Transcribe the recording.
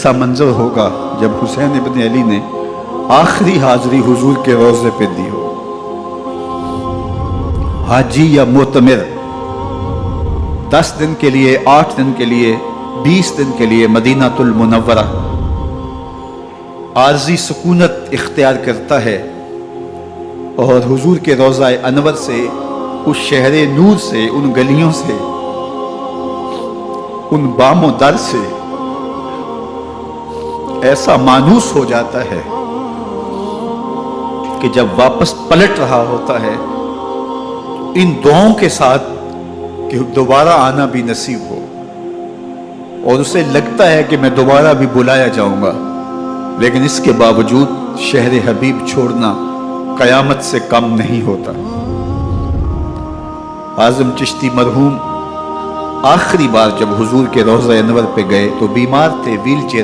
ایسا منظر ہوگا جب حسین ابن علی نے آخری حاضری حضور کے روضے پہ دی ہو. حاجی یا معتمر 10 دن کے لیے، 8 دن کے لیے، 20 دن کے لیے مدینہ المنورہ عارضی سکونت اختیار کرتا ہے اور حضور کے روضہ انور سے، اس شہر نور سے، ان گلیوں سے، ان بام و در سے ایسا مانوس ہو جاتا ہے کہ جب واپس پلٹ رہا ہوتا ہے ان دعاؤں کے ساتھ کہ دوبارہ آنا بھی نصیب ہو، اور اسے لگتا ہے کہ میں دوبارہ بھی بلایا جاؤں گا، لیکن اس کے باوجود شہر حبیب چھوڑنا قیامت سے کم نہیں ہوتا. اعظم چشتی مرحوم آخری بار جب حضور کے روضہ انور پہ گئے تو بیمار تھے، ویل چیئر